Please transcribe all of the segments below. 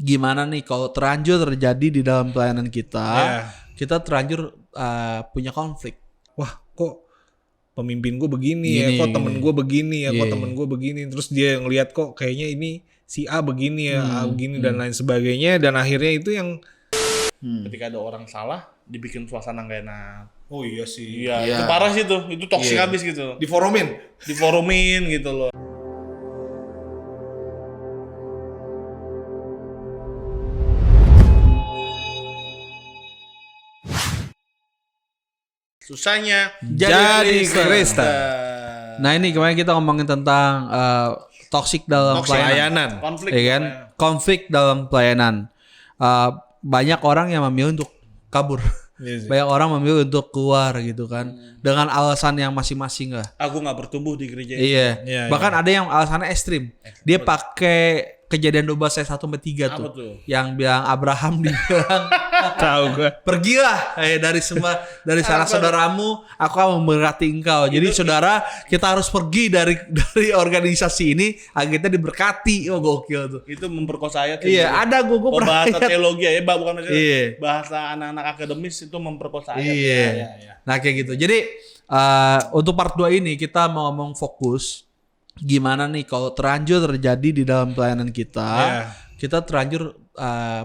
gimana nih kalau terlanjur terjadi di dalam pelayanan kita, kita terlanjur punya konflik. Wah, kok pemimpin gue begini ya, kok temen gue begini ya, kok temen gue begini. Terus dia ngelihat kok kayaknya ini si A begini ya, A begini dan lain sebagainya. Dan akhirnya itu yang ketika ada orang salah, dibikin suasana gak enak. oh iya sih. Iya, itu parah sih tuh. Itu toksik habis gitu. Diforumin gitu loh. Susahnya Jadi Kristen. Nah ini kemarin kita ngomongin tentang toxic dalam pelayanan. Konflik, ya kan? Konflik dalam pelayanan. Banyak orang yang memilih untuk kabur. Banyak orang memilih untuk keluar gitu kan, dengan alasan yang masing-masing lah. Aku nggak bertumbuh di gereja. Iya. Bahkan ada yang alasannya ekstrim. Dia pakai Kejadian 12 ayat 1-3 tuh. Yang bilang Abraham dibilang Tahu gue. pergilah dari sanak saudaramu, aku akan memberkati engkau. Jadi saudara, kita harus pergi dari organisasi ini agar kita diberkati. Oh gokil tuh. Itu memperkosa ayat. Iya, ada gue pernah bahasa teologi ya, bukan Iya. bahasa anak-anak akademis itu memperkosa ayat. Iya. Ya. Nah kayak gitu. Jadi untuk part 2 ini kita mau ngomong fokus gimana nih kalau terlanjur terjadi di dalam pelayanan kita, kita terlanjur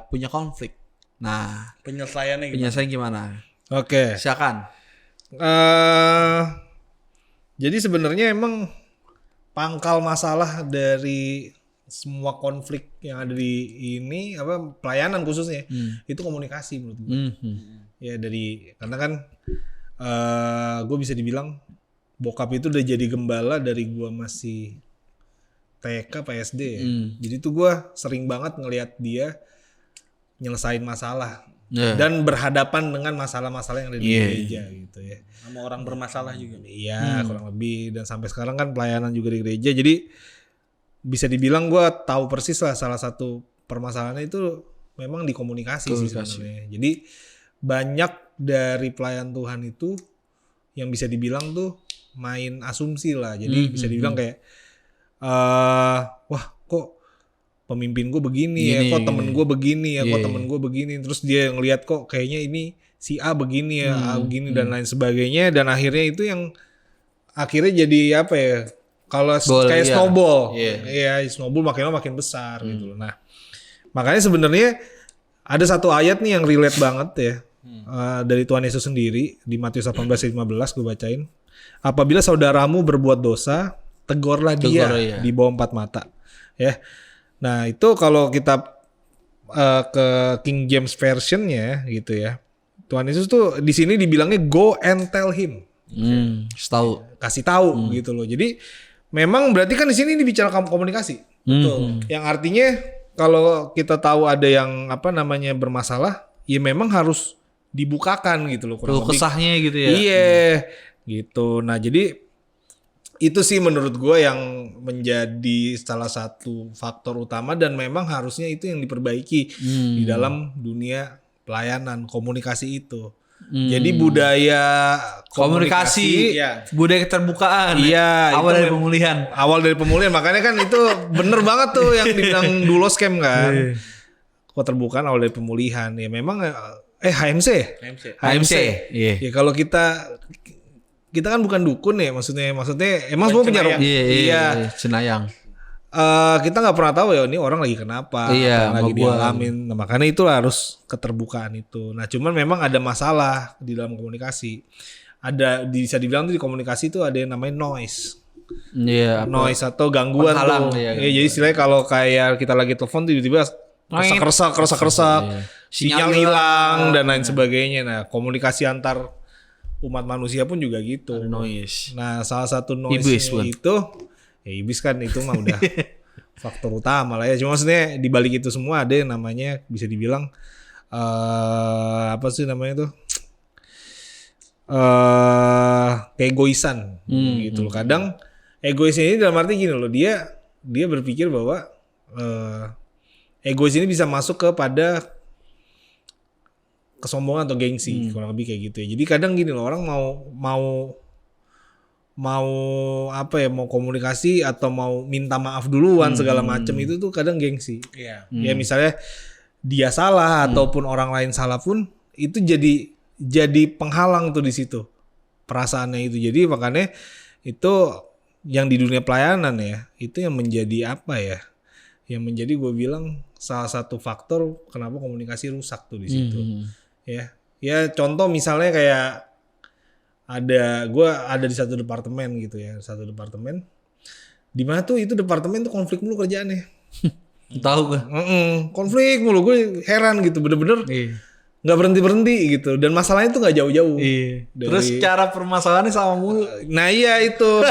punya konflik. Nah, Penyelesaian gimana? Oke. Silakan. Jadi sebenarnya emang pangkal masalah dari semua konflik yang ada di ini pelayanan khususnya itu komunikasi menurut gue. Ya karena kan gue bisa dibilang bokap itu udah jadi gembala dari gue masih TK PSD ya. Jadi tuh gue sering banget ngelihat dia nyelesain masalah dan berhadapan dengan masalah-masalah yang ada di gereja gitu ya. Sama orang bermasalah juga. Iya, kurang lebih. Dan sampai sekarang kan pelayanan juga di gereja. Jadi bisa dibilang gue tahu persis lah salah satu permasalahannya itu memang di komunikasi sih sebenarnya. Jadi banyak dari pelayan Tuhan itu yang bisa dibilang tuh main asumsi lah. Jadi bisa dibilang kayak wah kok pemimpin gue begini ya, kok temen gue begini ya, kok temen gue begini. Terus dia ngelihat kok kayaknya ini si A begini ya, A begini dan lain sebagainya. Dan akhirnya itu yang akhirnya jadi apa ya, kalau kayak snowball. Iya, snowball makin besar gitu loh. Nah makanya sebenarnya ada satu ayat nih yang relate banget ya, dari Tuhan Yesus sendiri di Matius 18:15 gue bacain. Apabila saudaramu berbuat dosa, tegurlah dia di bawah 4 mata. Ya. Nah, itu kalau kita ke King James Version-nya gitu ya. Tuhan Yesus tuh di sini dibilangnya go and tell him. Kasih tahu gitu loh. Jadi memang berarti kan di sini dibicarakan komunikasi. Betul. Yang artinya kalau kita tahu ada yang bermasalah, ya memang harus dibukakan gitu loh. Kurang kesahnya gitu ya. Iya. Gitu. Nah jadi itu sih menurut gue yang menjadi salah satu faktor utama dan memang harusnya itu yang diperbaiki di dalam dunia pelayanan, komunikasi itu. Jadi budaya komunikasi, budaya keterbukaan. Iya, awal dari pemulihan. Awal dari pemulihan, makanya kan itu bener banget tuh yang dibilang dulu scam kan. Keterbukaan awal dari pemulihan. Ya memang HMC. Iya. Ya kalau kita kan bukan dukun ya, maksudnya emang semua punya roh. Iya, cenayang. Kita nggak pernah tahu ya ini orang lagi kenapa, apa yang lagi dialamin. Nah, makanya itu harus keterbukaan itu. Nah cuman memang ada masalah di dalam komunikasi. Bisa dibilang tuh di komunikasi itu ada yang namanya noise. Noise atau gangguan tuh. Jadi istilahnya kalau kayak kita lagi telepon tiba-tiba keresak, sinyal hilang dan lain sebagainya. Nah komunikasi antar umat manusia pun juga gitu. Ada noise. Nah salah satu noise-nya itu ya iblis kan itu mah udah faktor utama lah ya. Cuma maksudnya di balik itu semua ada yang namanya bisa dibilang apa sih namanya tuh keegoisan gitu loh. Kadang egoisnya ini dalam arti gini loh, dia berpikir bahwa egois ini bisa masuk kepada kesombongan atau gengsi, kurang lebih kayak gitu ya. Jadi kadang gini loh, orang mau mau mau komunikasi atau mau minta maaf duluan segala macam itu tuh kadang gengsi. Iya. Ya misalnya dia salah ataupun orang lain salah pun itu jadi penghalang tuh di situ perasaannya itu. Jadi makanya itu yang di dunia pelayanan ya, itu yang menjadi yang menjadi gue bilang salah satu faktor kenapa komunikasi rusak tuh di situ. Ya contoh misalnya kayak gue ada di satu departemen gitu ya, di mana tuh itu departemen tuh konflik mulu kerjaannya. Tahu gue. Konflik mulu, gue heran gitu, bener-bener nggak berhenti gitu, dan masalahnya tuh nggak jauh-jauh. Terus cara permasalahannya sama mulu. Nah iya itu.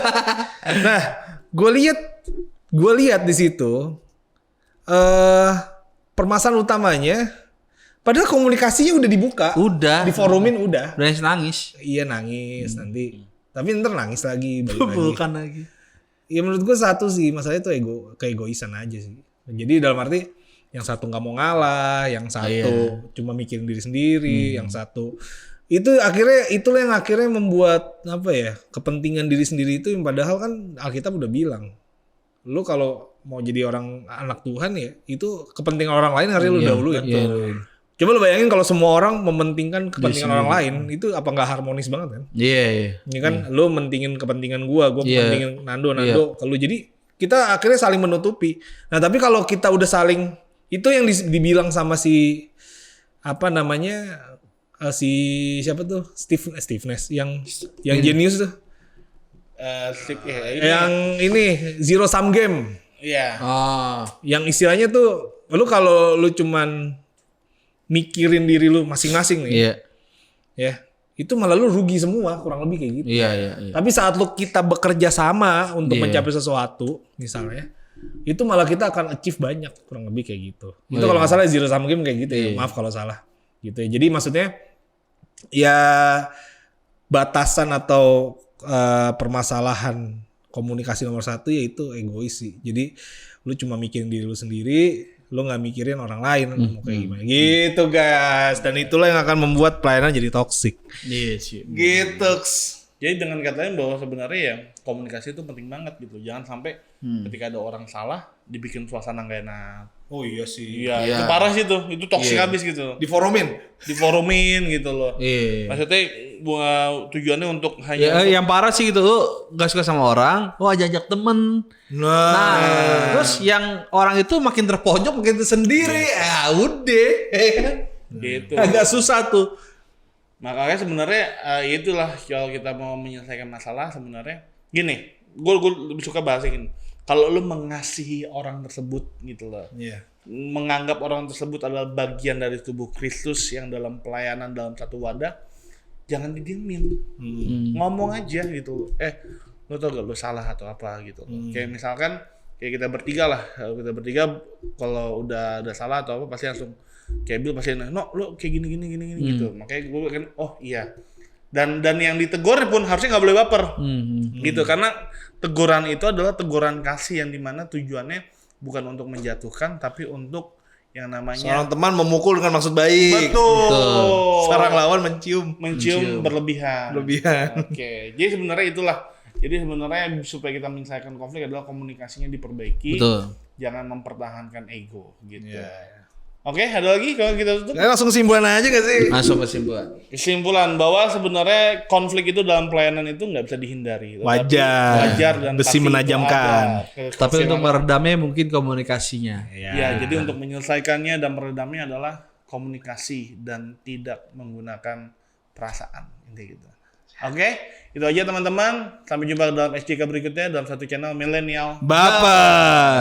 Nah gue lihat di situ permasalahan utamanya. Padahal komunikasinya udah dibuka. Udah. Diforumin udah. Udah nangis. Iya nangis nanti. Tapi ntar nangis lagi. Bukan lagi. Ya menurut gue satu sih. Masalahnya tuh keegoisan aja sih. Jadi dalam arti yang satu gak mau ngalah. Yang satu cuma mikirin diri sendiri. Yang satu. Itulah yang akhirnya membuat kepentingan diri sendiri itu. Yang padahal kan Alkitab udah bilang. Lu kalau mau jadi anak Tuhan ya. Itu kepentingan orang lain harusnya lu dahulu ya. Coba lu bayangin kalau semua orang mementingkan kepentingan orang lain, itu apa nggak harmonis banget kan? Iya. Ini kan lu mentingin kepentingan gua mentingin Nando kalau jadi kita akhirnya saling menutupi. Nah tapi kalau kita udah saling, itu yang dibilang sama si si siapa tuh Steve Nash yang jenius tuh, yang ini zero sum game. Iya. Yang istilahnya tuh lu kalau lu cuman mikirin diri lu masing-masing nih. Iya. Ya, itu malah lu rugi semua, kurang lebih kayak gitu. Iya. Tapi saat kita bekerja sama untuk mencapai sesuatu, misalnya, itu malah kita akan achieve banyak, kurang lebih kayak gitu. Itu kalau nggak salah zero sum game kayak gitu ya. Maaf kalau salah. Gitu ya. Jadi maksudnya ya batasan atau permasalahan komunikasi nomor satu yaitu egois sih. Jadi lu cuma mikirin diri lu sendiri, lu nggak mikirin orang lain mau kayak gimana gitu guys. Dan itulah yang akan membuat pelayanan jadi toksik. Yes. Gitu. Jadi dengan kata lain bahwa sebenarnya ya komunikasi itu penting banget gitu. Jangan sampai ketika ada orang salah dibikin suasana nggak enak. Oh iya sih. Iya. Itu parah sih tuh. Itu toksik habis gitu. Diforumin gitu loh. Iya. Maksudnya tujuannya untuk hanya yang parah sih gitu, lu gak suka sama orang, lu ajak temen. Nah, terus yang orang itu makin terpojok, makin tersendiri. Udah. Gitu. Agak susah tuh. Makanya sebenarnya itulah kalau kita mau menyelesaikan masalah sebenarnya gini, gue lebih suka bahasa gini. Kalau lu mengasihi orang tersebut gitu loh. Menganggap orang tersebut adalah bagian dari tubuh Kristus yang dalam pelayanan dalam satu wadah, jangan didiemin. Ngomong aja gitu. Lu tau gak lu salah atau apa gitu. Kayak misalkan kayak kita bertiga lah. Kita bertiga kalau udah ada salah atau apa pasti langsung kayak Bill pasti no lu kayak gini gitu. Makanya gue kan oh iya. Dan yang ditegur pun harusnya nggak boleh baper. Gitu karena teguran itu adalah teguran kasih yang dimana tujuannya bukan untuk menjatuhkan tapi untuk yang namanya seorang teman memukul dengan maksud baik. Betul. Seorang lawan mencium berlebihan. Oke. Jadi sebenarnya itulah. Jadi sebenarnya supaya kita menyelesaikan konflik adalah komunikasinya diperbaiki. Betul. Jangan mempertahankan ego gitu. Oke, ada lagi kalau kita tutup? Langsung kesimpulan aja gak sih? Masuk kesimpulan. Kesimpulan bahwa sebenarnya konflik itu dalam pelayanan itu nggak bisa dihindari. Wajar dan besi menajamkan. Tapi untuk meredamnya mungkin komunikasinya. Ya, jadi untuk menyelesaikannya dan meredamnya adalah komunikasi dan tidak menggunakan perasaan. Gitu. Oke, itu aja teman-teman. Sampai jumpa dalam SJK berikutnya dalam satu channel Milenial Bapak.